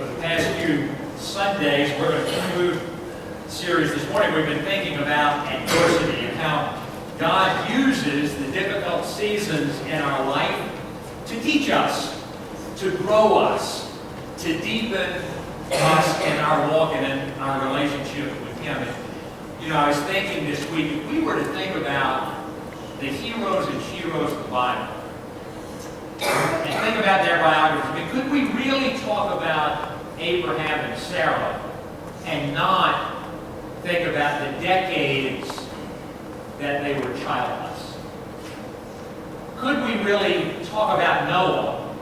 For the past few Sundays, we're going to conclude the series this morning. We've been thinking about adversity and how God uses the difficult seasons in our life to teach us, to grow us, to deepen us in our walk and in our relationship with Him. And, I was thinking this week, if we were to think about the heroes and sheroes of the Bible, and think about their biographies, could we really talk about Abraham and Sarah and not think about the decades that they were childless? Could we really talk about Noah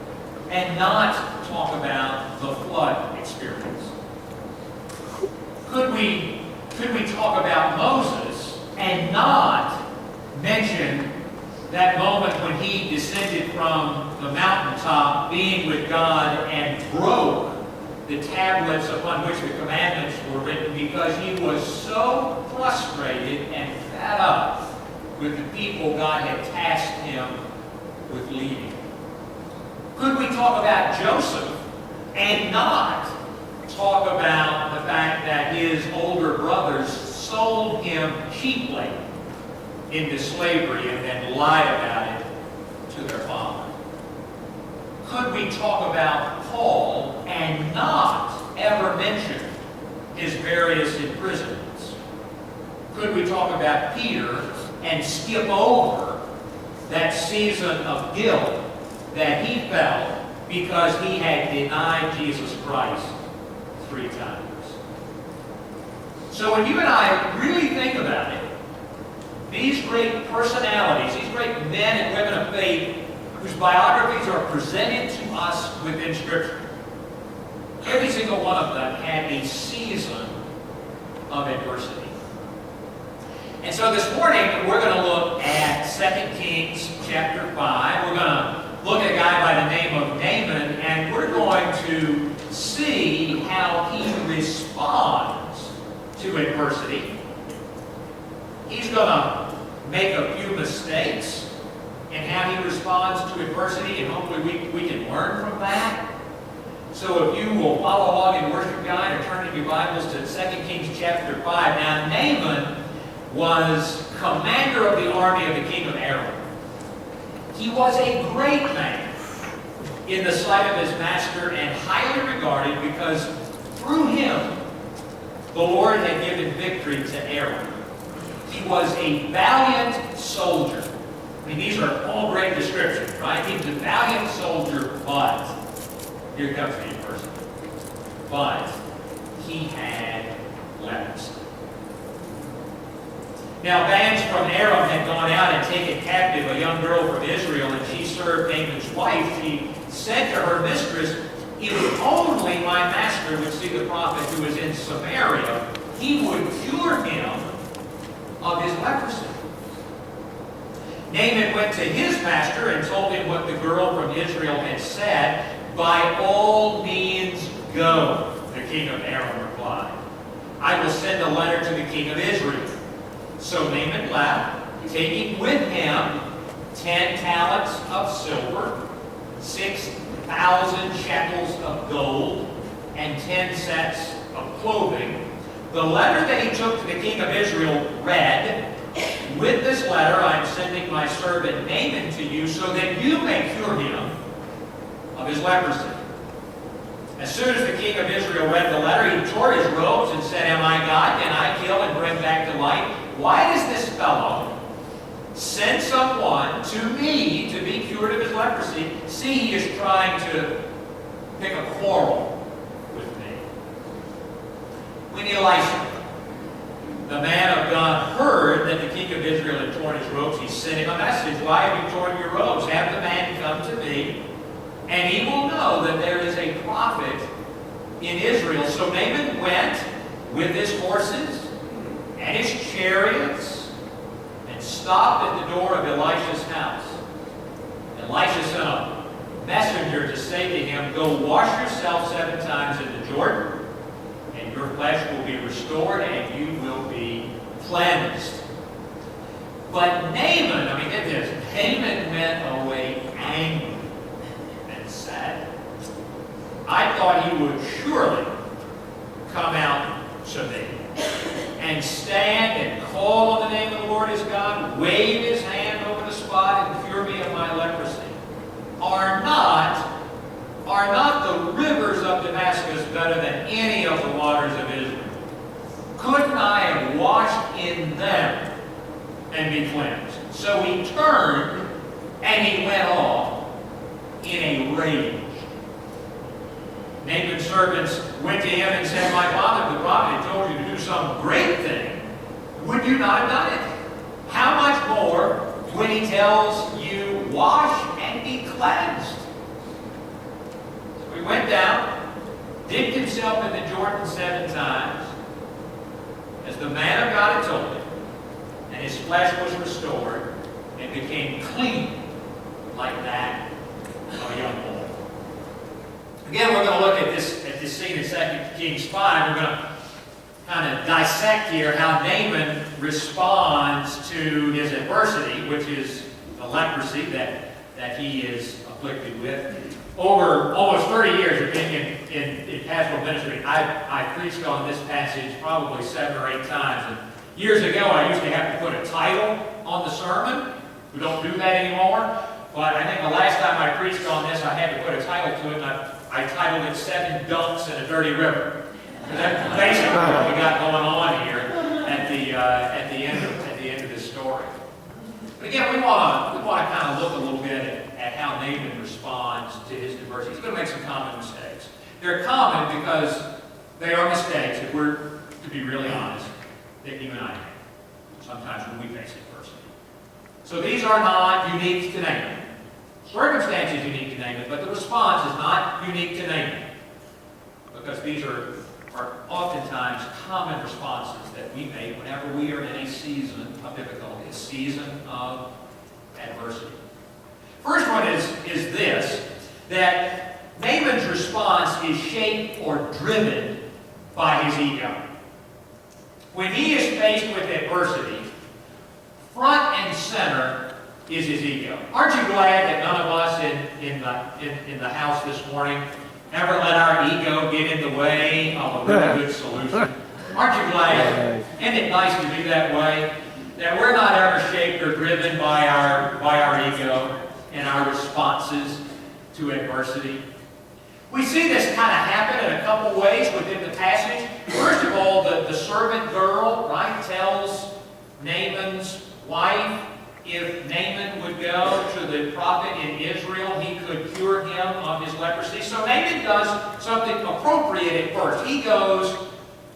and not talk about the flood experience? Could we talk about Moses and not mention that moment when he descended from the mountaintop, being with God, and broke the tablets upon which the commandments were written because he was so frustrated and fed up with the people God had tasked him with leading? Could we talk about Joseph and not talk about the fact that his older brothers sold him cheaply into slavery and then lied about it to their father? Could we talk about Paul and not ever mention his various imprisonments? Could we talk about Peter and skip over that season of guilt that he felt because he had denied Jesus Christ 3 times? So when you and I really think about it, these great personalities, these great men and women of faith whose biographies are presented to us within Scripture, every single one of them had a season of adversity. And so this morning, we're going to look at 2 Kings chapter 5. We're going to look at a guy by the name of Naaman, and we're going to see how he responds to adversity. He's going to make a few mistakes in how he responds to adversity, and hopefully we can learn from that. So if you will follow along in Worship Guide or turn in your Bibles to 2 Kings chapter 5. Now, Naaman was commander of the army of the king of Aram. He was a great man in the sight of his master and highly regarded because through him the Lord had given victory to Aram. He was a valiant soldier. I mean, these are all great descriptions, right? He was a valiant soldier, but here comes the adversity. But he had leprosy. Now, bands from Aram had gone out and taken captive a young girl from Israel, and she served Naaman's wife. She said to her mistress, "If only my master would see the prophet who is in Samaria, he would cure him of his leprosy." Naaman went to his master and told him what the girl from Israel had said. "By all means go," the king of Aram replied. "I will send a letter to the king of Israel." So Naaman left, taking with him 10 talents of silver, 6,000 shekels of gold, and 10 sets of clothing. The letter that he took to the king of Israel read, "With this letter I am sending my servant Naaman to you so that you may cure him of his leprosy." As soon as the king of Israel read the letter, he tore his robes and said, "Am I God? Can I kill and bring back to life? Why does this fellow send someone to me to be cured of his leprosy? See, he is trying to pick a quarrel with me." When Elisha, the man of God, heard that the king of Israel had torn his robes, he sent him a message. "Why have you torn your robes? Have the man come to me, and he will know that there is a prophet in Israel." So Naaman went with his horses and his chariots and stopped at the door of Elisha's house. Elisha sent a messenger to say to him, "Go wash yourself 7 times in the Jordan, and your flesh will be restored, and you will be cleansed." But Naaman, get this, Naaman went away angry and sad. I thought he would surely come out to me and stand and call on the name of the Lord his God, wave his hand over the spot and cure me of my leprosy. Are not the rivers of Damascus better than any of the waters of Israel? Couldn't I have washed in them and be cleansed? So he turned and he went off in a rage. Naaman's servants went to him and said, my father, the prophet, had told you to do some great thing. Would you not have done it? How much more when he tells you, wash and be cleansed? So he went down, dipped himself in the Jordan 7 times, as the man of God had told him, and his flesh was restored and became clean like that of a young boy. Again, we're going to look at this scene in 2 Kings 5. We're going to kind of dissect here how Naaman responds to his adversity, which is the leprosy that he is afflicted with. Over almost 30 years in pastoral ministry, I preached on this passage probably 7 or 8 times. And years ago, I used to have to put a title on the sermon. We don't do that anymore. But I think the last time I preached on this, I had to put a title to it, and I titled it 7 Dunks in a Dirty River. That's basically what we got going on here at the end of this story. But again, we want to kind of look a little bit at how Naaman responds to his adversity. He's going to make some common mistakes. They're common because they are mistakes, if we're to be really honest, that you and I make sometimes when we face adversity. So these are not unique to Naaman. Circumstance is unique to Naaman, but the response is not unique to Naaman, because these are oftentimes common responses that we make whenever we are in a season of difficulty, a season of adversity. First one is this, that Naaman's response is shaped or driven by his ego. When he is faced with adversity, front and center is his ego. Aren't you glad that none of us in the house this morning ever let our ego get in the way of a really good solution? Aren't you glad? Isn't it nice to be that way? That we're not ever shaped or driven by our ego and our responses to adversity. We see this kind of happen in a couple ways within the passage. First of all, the servant girl, right, tells Naaman's wife if Naaman would go to the prophet in Israel, he could cure him of his leprosy. So Naaman does something appropriate at first. He goes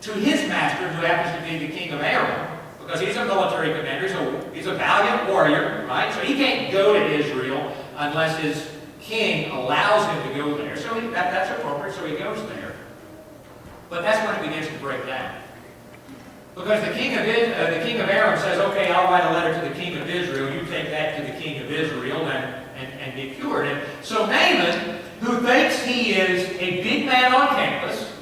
to his master, who happens to be the king of Aram, because he's a military commander, so he's a valiant warrior, right? So he can't go to Israel unless his king allows him to go there. So that's appropriate, so he goes there. But that's when it begins to break down. Because the king of Aram says, okay, I'll write a letter to the king of Israel. You take that to the king of Israel and get cured. And so Naaman, who thinks he is a big man on campus,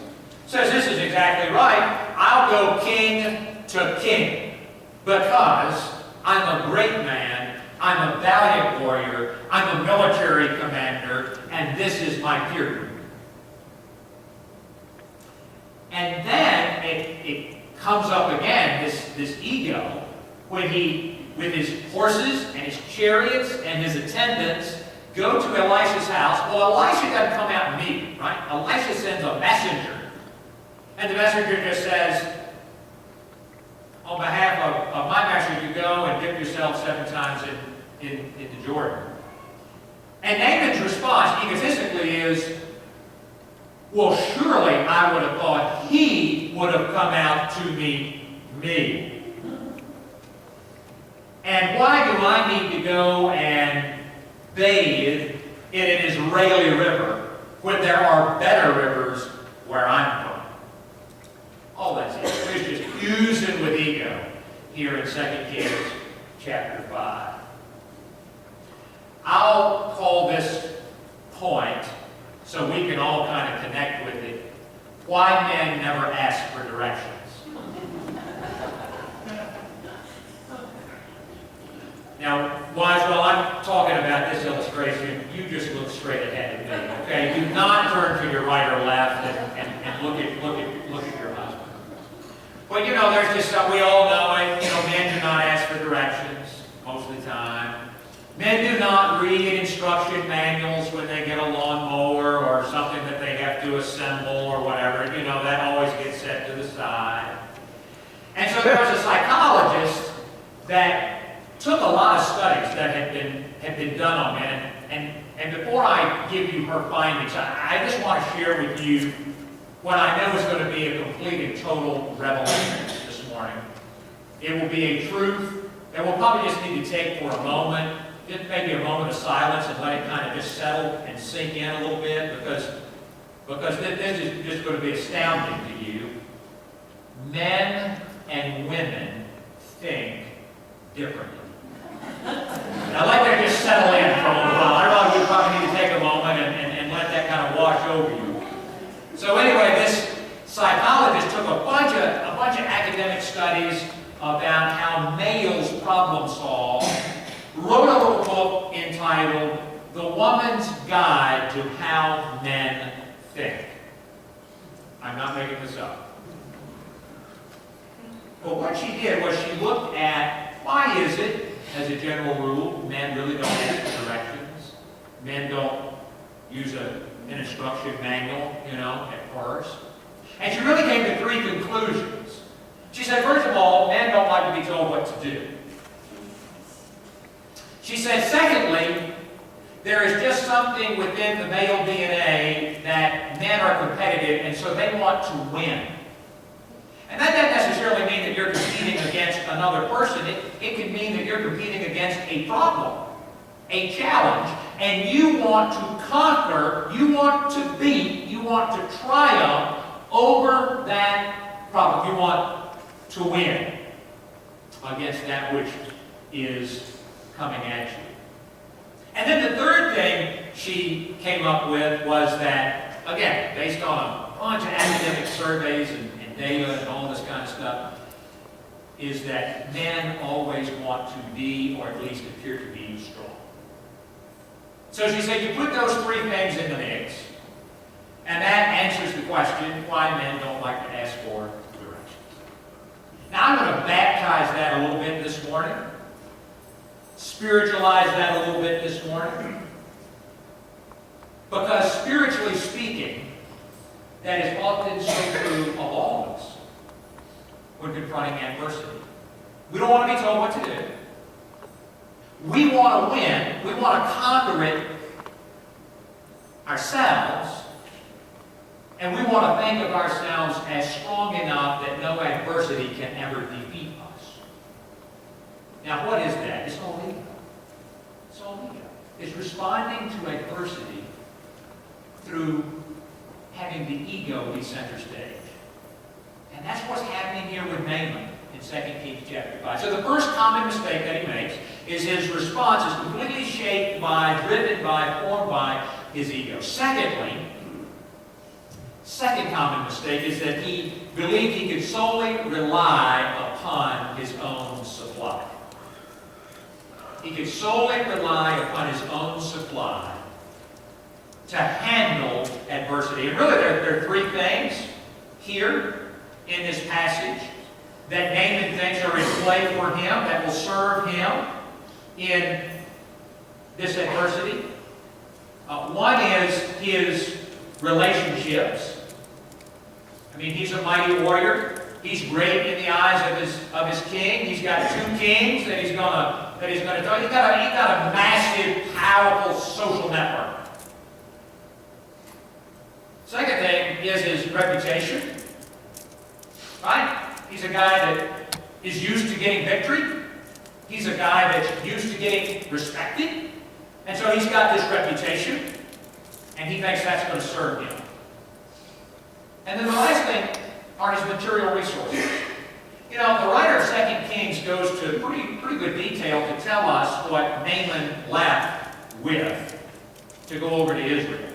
says this is exactly right. I'll go king to king because I'm a great man. I'm a valiant warrior. I'm a military commander. And this is my period. And then it comes up again, this ego, when he, with his horses and his chariots and his attendants, go to Elisha's house. Well, Elisha doesn't come out and meet him, right? Elisha sends a messenger. And the messenger just says, on behalf of my master, you go and dip yourself 7 times in the Jordan. And Naaman's response, egotistically, is, well, surely I would have thought he would have come out to meet me. And why do I need to go and bathe in an Israeli river when there are better rivers where I'm from? All that's it. It's just oozing with ego here in 2 Kings chapter 5. I'll call this point, so we can all kind of connect with it, why men never ask for directions. Now, wives, while I'm talking about this illustration, you just look straight ahead at me, okay? Do not turn to your right or left and look at your husband. But you know, there's just we all know it. You know, men do not ask for directions most of the time. Men do not read instruction manuals when they get a lawnmower or something that they have to assemble or whatever. You know, that always gets set to the side. And so there was a psychologist that took a lot of studies that had been done on men, and before I give you her findings, I just want to share with you what I know is going to be a complete and total revelation this morning. It will be a truth that we'll probably just need to take for a moment, just maybe a moment of silence and let it kind of just settle and sink in a little bit, because this is just going to be astounding to you. Men and women think differently. I'd like to just settle in for a little while. I realize we probably need to take a moment and let that kind of wash over you. So anyway, this psychologist took a bunch of academic studies about how males problem solve, wrote a little book entitled The Woman's Guide to How Men Think. I'm not making this up. But what she did was she looked at why is it, as a general rule, men really don't ask for directions. Men don't use an instruction manual, you know, at first. And she really came to three conclusions. She said, first of all, men don't like to be told what to do. She said, secondly, there is just something within the male DNA that men are competitive, and so they want to win. And that doesn't necessarily mean that you're competing against another person. It can mean that you're competing against a problem, a challenge, and you want to conquer, you want to beat, you want to triumph over that problem. You want to win against that which is coming at you. And then the third thing she came up with was that, again, based on a bunch of academic surveys and data and all this kind of stuff, is that men always want to be, or at least appear to be, strong. So she said, you put those three things in the mix, and that answers the question why men don't like to ask for directions. Now I'm going to baptize that a little bit this morning, spiritualize that a little bit this morning, because spiritually speaking, that is often so true of all of us when confronting adversity. We don't want to be told what to do. We want to win. We want to conquer it ourselves. And we want to think of ourselves as strong enough that no adversity can ever defeat us. Now, what is that? It's all ego. It's all ego. It's responding to adversity through having the ego be center stage. And that's what's happening here with Naaman in 2 Kings chapter 5. So the first common mistake that he makes is his response is completely shaped by, driven by, formed by his ego. Secondly, second common mistake is that he believed he could solely rely upon his own supply. He could solely rely upon his own supply to handle adversity. And really there are three things here in this passage that Naaman thinks are in play for him, that will serve him in this adversity. One is his relationships. I mean, he's a mighty warrior. He's great in the eyes of his king. He's got two kings that he's gonna tell. He's got a massive, powerful social network. Second thing is his reputation. Right? He's a guy that is used to getting victory. He's a guy that's used to getting respected. And so he's got this reputation, and he thinks that's going to serve him. And then the last thing are his material resources. You know, the writer of 2 Kings goes to pretty good detail to tell us what Naaman left with to go over to Israel.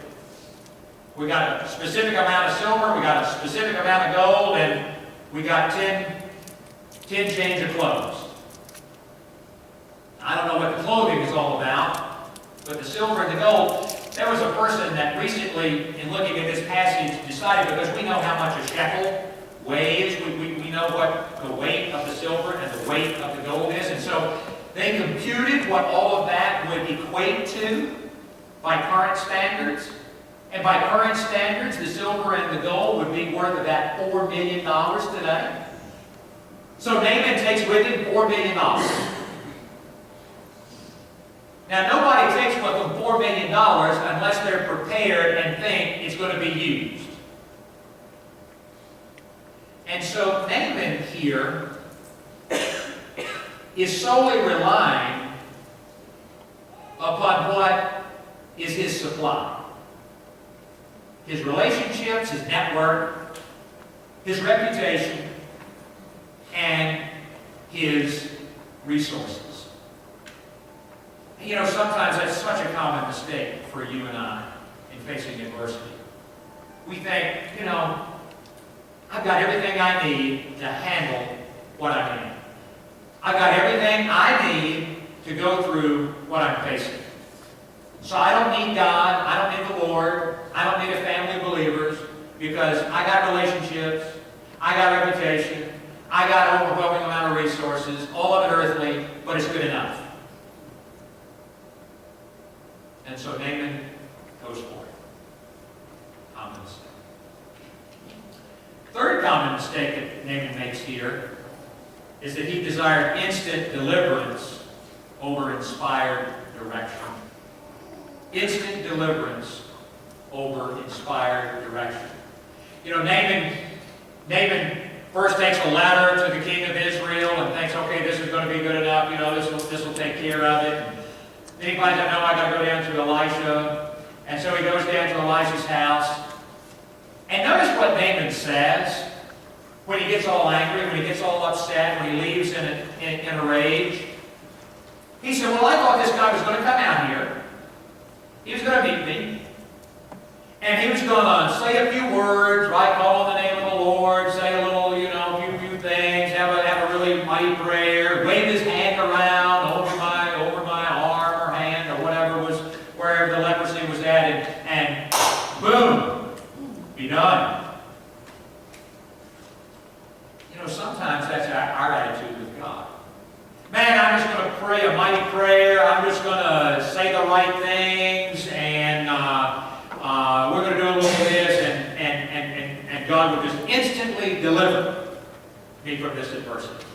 We got a specific amount of silver, we got a specific amount of gold, and we got 10 change of clothes. I don't know what the clothing is all about, but the silver and the gold. There was a person that recently, in looking at this passage, decided, because we know how much a shekel weighs, we know what the weight of the silver and the weight of the gold is, and so they computed what all of that would equate to by current standards. And by current standards, the silver and the gold would be worth about $4 million today. So Naaman takes with him $4 million. Now, nobody takes with them $4 million unless they're prepared and think it's going to be used. And so Naaman here is solely relying upon what is his supply. His relationships, his network, his reputation, and his resources. You know, sometimes that's such a common mistake for you and I in facing adversity. We think, you know, I've got everything I need to handle what I'm in. I've got everything I need to go through what I'm facing. So I don't need God, I don't need the Lord, I don't need a family of believers, because I got relationships, I got reputation, I got an overwhelming amount of resources, all of it earthly, but it's good enough. And so Naaman goes for it. Common mistake. Third common mistake that Naaman makes here is that he desired instant deliverance over inspired direction. Instant deliverance over inspired direction. You know, Naaman first takes a letter to the king of Israel and thinks, okay, this is going to be good enough, you know, this will take care of it. And then he finds out, no, I got to go down to Elisha. And so he goes down to Elisha's house. And notice what Naaman says when he gets all angry, when he gets all upset, when he leaves in a rage. He said, well, I thought this guy was going to come out here. He was going to meet me. And he was going to say a few words, right? Call on the name of the Lord, say a little, you know, a few things, have a really mighty prayer, wave his hand around over my arm or hand or whatever was, wherever the leprosy was at, and boom, be done. You know, sometimes that's our attitude with God. Man, I'm just going to pray a mighty prayer. I'm just going to say the right things, and we're going to do a little of this, and God will just instantly deliver me from this adversity.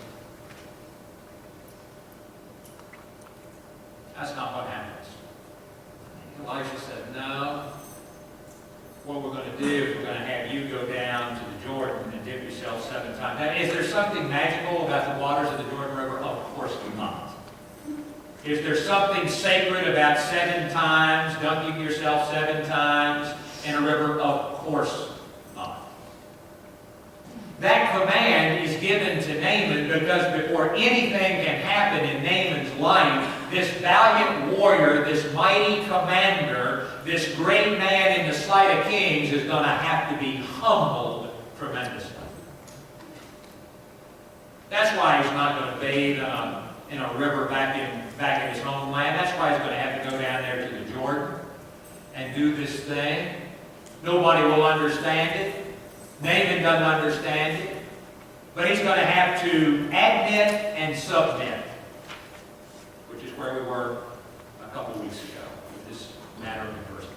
That's not what happens. Elisha said, no. What we're going to do is we're going to have you go down to the Jordan and dip yourself 7 times. Now, is there something magical about the waters of the Jordan River? Of course not. Is there something sacred about 7 times, dunking yourself 7 times in a river? Of course not. That command is given to Naaman because before anything can happen in Naaman's life, this valiant warrior, this mighty commander, this great man in the sight of kings is going to have to be humbled tremendously. That's why he's not going to bathe in a river back in his homeland. That's why he's going to have to go down there to the Jordan and do this thing. Nobody will understand it. Naaman doesn't understand it. But he's going to have to admit and submit, which is where we were a couple weeks ago with this matter of adversity.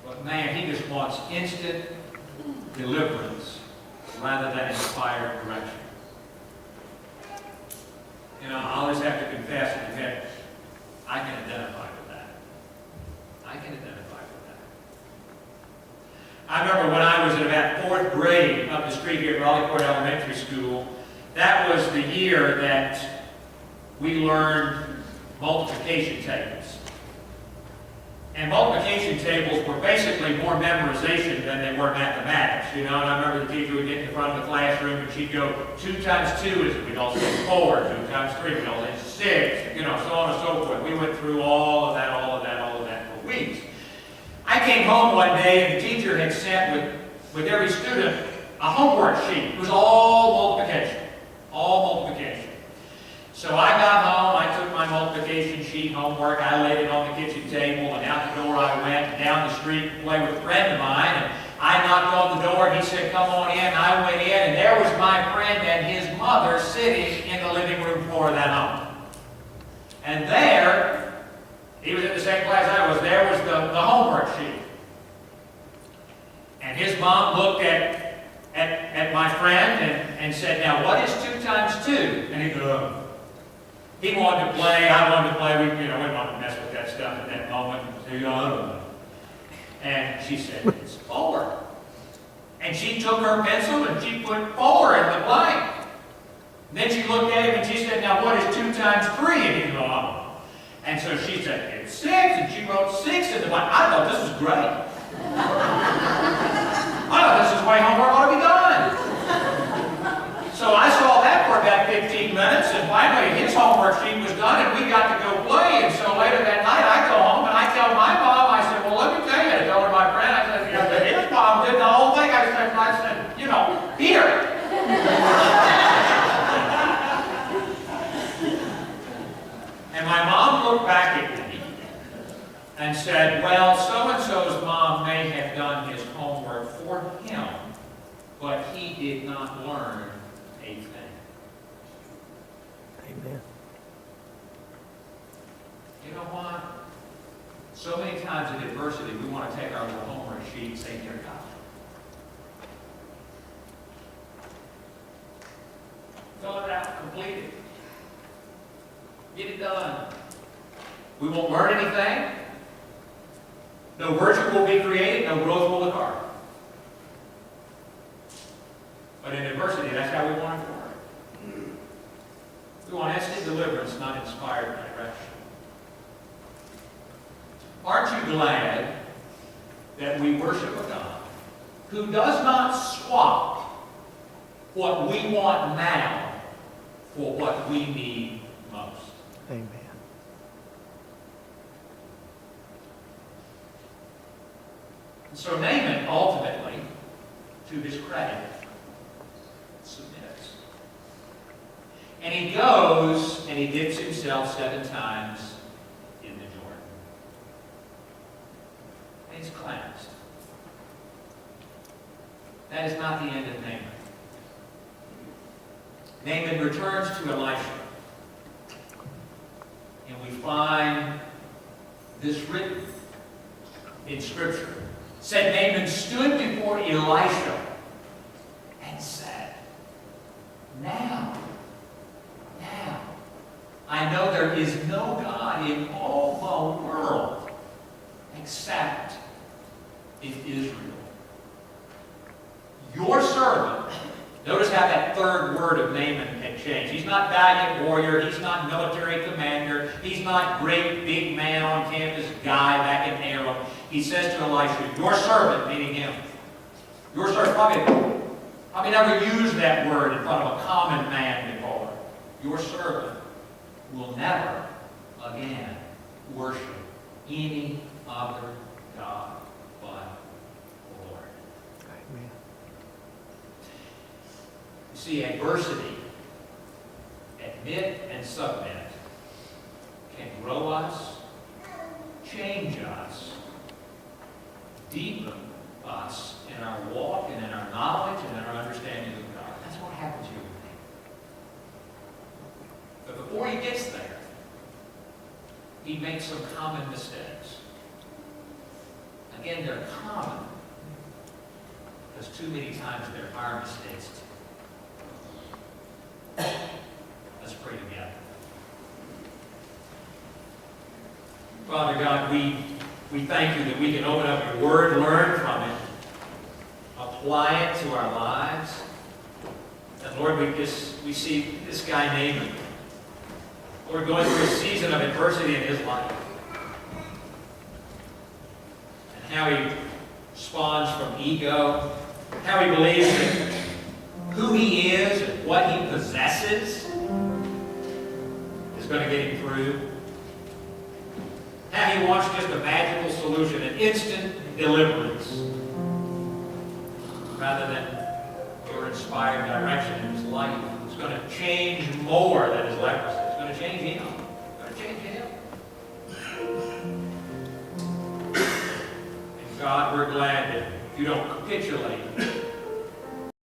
But man, he just wants instant deliverance rather than inspired direction. You know, I'll just have to confess and admit, I can identify with that. I can identify with that. I remember when I was in about 4th grade up the street here at Raleigh Court Elementary School, that was the year that we learned multiplication tables. And multiplication tables were basically more memorization than they were mathematics, you know. And I remember the teacher would get in front of the classroom and she'd go, 2 times 2 is, we'd all say 4, 2 times 3, we'd all say 6, you know, so on and so forth. We went through all of that for weeks. I came home one day and the teacher had sent with every student a homework sheet. It was all multiplication. all multiplication. So I got home, I took my multiplication sheet homework, I laid it on the kitchen table, and out the door I went, down the street to play with a friend of mine, and I knocked on the door, and he said, "Come on in." I went in, and there was my friend and his mother sitting in the living room floor of that home. And there, he was in the same class I was, there was the homework sheet. And his mom looked at my friend and said, "Now, what is 2 times 2? And he goes, he wanted to play, I wanted to play. We didn't want to mess with that stuff at that moment. So, and she said, "It's 4. And she took her pencil and she put 4 in the blank. And then she looked at him and she said, "Now, what is 2 times 3? And he goes, "Oh." And so she said, "It's 6. And she wrote 6 in the blank. I thought this was great. I thought this is the way homework ought to be done. So I saw that for about 15 minutes, and finally his homework sheet was done, and we got to go play. And so later that night, I go home and I tell my mom, I said, "Well, let me tell you," I told her my friend, I said, "His mom did the whole thing." I said, "Here." And my mom looked back at me and said, "Well, so-and-so's mom may have done his homework for him, but he did not learn a thing." Amen. You know what? So many times in adversity, we want to take our little homework sheet and say, "Dear God, fill it out, complete it, get it done." We won't learn anything. No virtue will be created, no growth will occur. But in adversity, that's how we want it to work. We want instant deliverance, not inspired direction. Aren't you glad that we worship a God who does not swap what we want now for what we need most? Amen. So Naaman, ultimately, to his credit, submits. And he goes and he dips himself 7 times in the Jordan. And he's cleansed. That is not the end of Naaman. Naaman returns to Elisha. And we find this written in Scripture. It said, Naaman stood before Elisha and said, Now, I know there is no God in all the world except in Israel. Your servant," notice how that third word of Naaman had changed. He's not valiant warrior. He's not military commander. He's not great big man on campus guy back in Aram. He says to Elisha, "Your servant," meaning him. Your servant, probably never used that word in front of a common man before. Your servant will never again worship any other God but the Lord. Amen. You see, adversity, admit and submit, can grow us, change us, deepen us in our walk and in our knowledge and in our understanding of God. That's what happens here with me. But before he gets there, he makes some common mistakes. Again, they're common because too many times there are mistakes too. Let's pray together. Father God, we thank you that we can open up your word, learn from it, apply it to our lives. And Lord, we see this guy Naaman, Lord, going through a season of adversity in his life. And how he spawns from ego, how he believes that who he is and what he possesses is going to get him through. How he wants just a magical solution, an instant deliverance, rather than your inspired direction in his life. It's going to change more than his leprosy. It's going to change him. It's going to change him. And God, we're glad that you don't capitulate